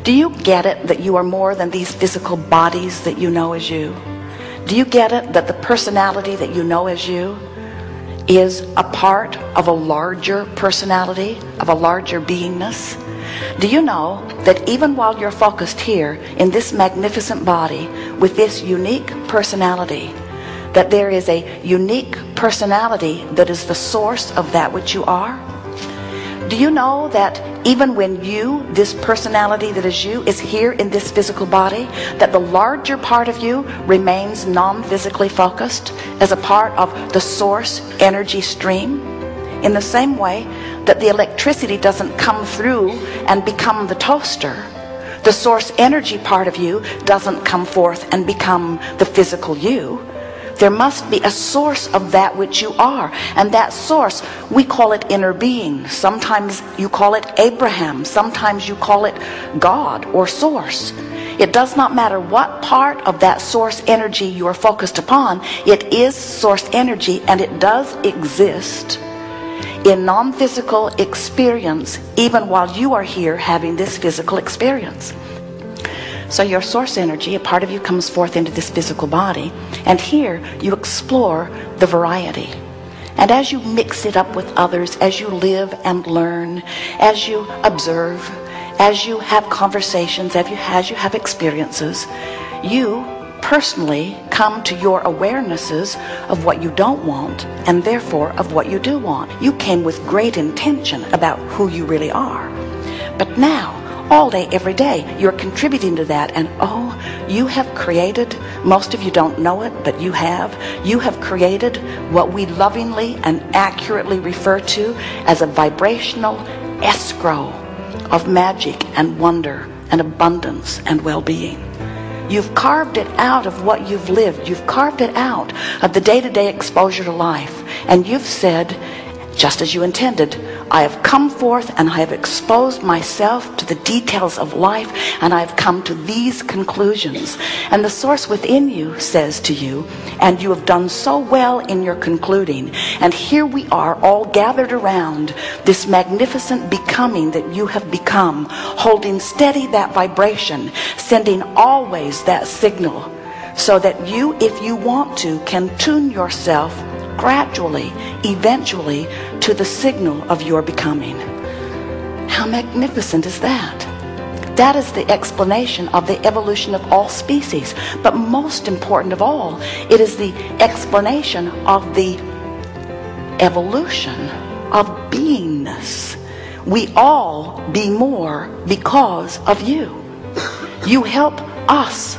Do you get it that you are more than these physical bodies that you know as you? Do you get it that the personality that you know as you is a part of a larger personality, of a larger beingness? Do you know that even while you're focused here in this magnificent body with this unique personality, that there is a unique personality that is the source of that which you are? Do you know that even when you, this personality that is you, is here in this physical body, that the larger part of you remains non-physically focused as a part of the source energy stream? In the same way that the electricity doesn't come through and become the toaster, the source energy part of you doesn't come forth and become the physical you. There must be a source of that which you are, and that source, we call it inner being. Sometimes you call it Abraham, sometimes you call it God or source. It does not matter what part of that source energy you are focused upon. It is source energy, and it does exist in non-physical experience even while you are here having this physical experience. So your source energy, a part of you, comes forth into this physical body, and here you explore the variety. And as you mix it up with others, as you live and learn, as you observe, as you have conversations, as you have experiences, you personally come to your awarenesses of what you don't want, and therefore of what you do want. You came with great intention about who you really are. But now, all day, every day, you're contributing to that, and oh, you have created, most of you don't know it, but you have created what we lovingly and accurately refer to as a vibrational escrow of magic and wonder and abundance and well-being. You've carved it out of what you've lived. You've carved it out of the day-to-day exposure to life, and you've said, just as you intended, I have come forth and I have exposed myself to the details of life, and I have come to these conclusions. And the source within you says to you, and you have done so well in your concluding, and here we are all gathered around this magnificent becoming that you have become, holding steady that vibration, sending always that signal, so that you, if you want to, can tune yourself gradually, eventually, to the signal of your becoming. How magnificent is that? That is the explanation of the evolution of all species. But most important of all, it is the explanation of the evolution of beingness. We all be more because of you. You help us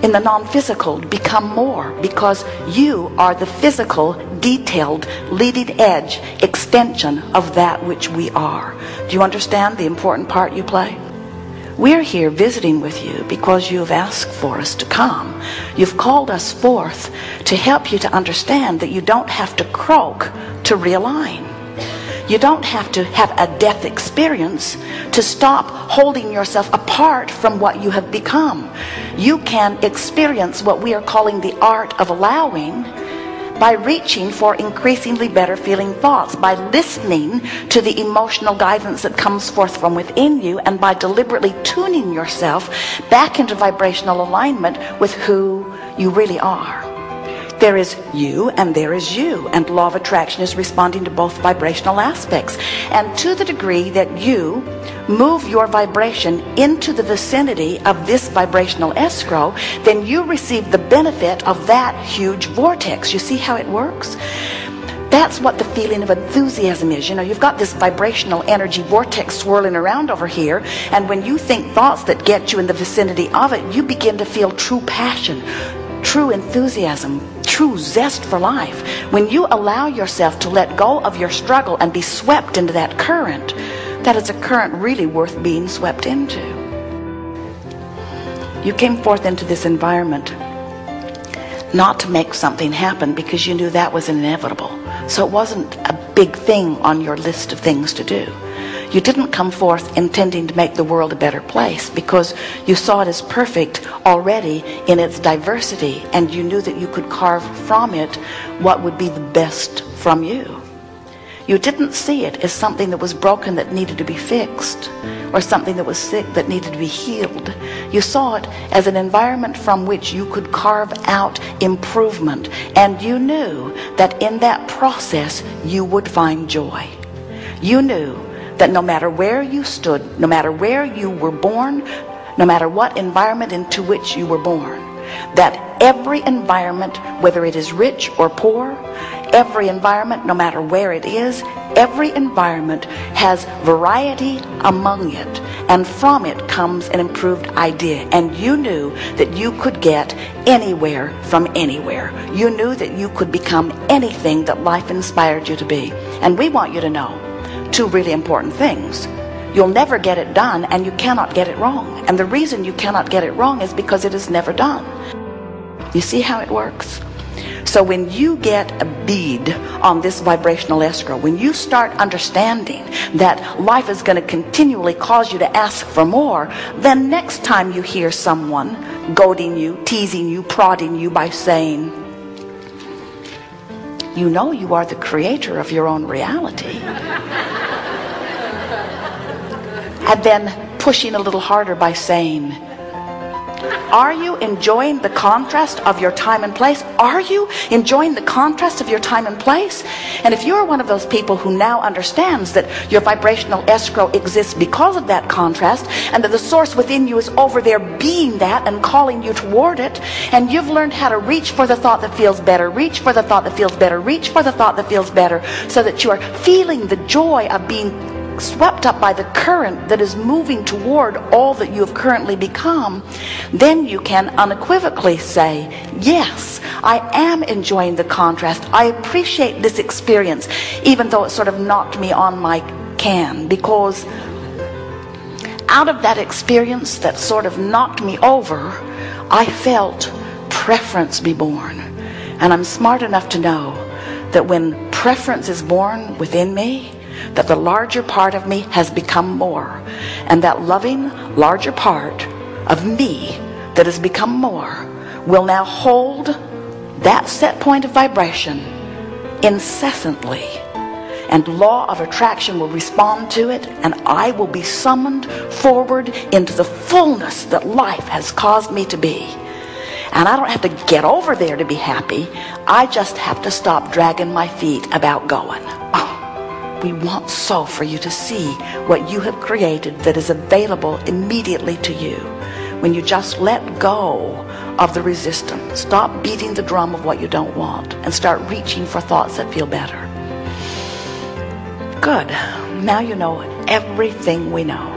in the non-physical become more because you are the physical, detailed, leading edge extension of that which we are. Do you understand the important part you play? We're here visiting with you because you've asked for us to come. You've called us forth to help you to understand that you don't have to croak to realign. You don't have to have a death experience to stop holding yourself apart from what you have become. You can experience what we are calling the art of allowing by reaching for increasingly better feeling thoughts, by listening to the emotional guidance that comes forth from within you, and by deliberately tuning yourself back into vibrational alignment with who you really are. There is you and there is you, and law of attraction is responding to both vibrational aspects. And to the degree that you move your vibration into the vicinity of this vibrational escrow, then you receive the benefit of that huge vortex. You see how it works? That's what the feeling of enthusiasm is. You know, you've got this vibrational energy vortex swirling around over here, and when you think thoughts that get you in the vicinity of it, you begin to feel true passion, true enthusiasm, true zest for life. When you allow yourself to let go of your struggle and be swept into that current, that is a current really worth being swept into. You came forth into this environment not to make something happen because you knew that was inevitable. So it wasn't a big thing on your list of things to do. You didn't come forth intending to make the world a better place because you saw it as perfect already in its diversity, and you knew that you could carve from it what would be the best from you. You didn't see it as something that was broken that needed to be fixed, or something that was sick that needed to be healed. You saw it as an environment from which you could carve out improvement, and you knew that in that process you would find joy. You knew that no matter where you stood, no matter where you were born, no matter what environment into which you were born, that every environment, whether it is rich or poor, every environment, no matter where it is, every environment has variety among it, and from it comes an improved idea. And you knew that you could get anywhere from anywhere. You knew that you could become anything that life inspired you to be. And we want you to know two really important things. You'll never get it done, and you cannot get it wrong. And the reason you cannot get it wrong is because it is never done. You see how it works? So when you get a bead on this vibrational escrow, when you start understanding that life is going to continually cause you to ask for more, then next time you hear someone goading you, teasing you, prodding you by saying, you know you are the creator of your own reality, and then pushing a little harder by saying, are you enjoying the contrast of your time and place? Are you enjoying the contrast of your time and place? And if you're one of those people who now understands that your vibrational escrow exists because of that contrast, and that the source within you is over there being that and calling you toward it, and you've learned how to reach for the thought that feels better, reach for the thought that feels better, reach for the thought that feels better, so that you are feeling the joy of being swept up by the current that is moving toward all that you have currently become, then you can unequivocally say, yes, I am enjoying the contrast. I appreciate this experience, even though it sort of knocked me on my can, because out of that experience that sort of knocked me over, I felt preference be born. And I'm smart enough to know that when preference is born within me, that the larger part of me has become more, and that loving larger part of me that has become more will now hold that set point of vibration incessantly, and law of attraction will respond to it, and I will be summoned forward into the fullness that life has caused me to be. And I don't have to get over there to be happy. I just have to stop dragging my feet about going. We want so for you to see what you have created that is available immediately to you when you just let go of the resistance. Stop beating the drum of what you don't want and start reaching for thoughts that feel better. Good. Now you know everything we know.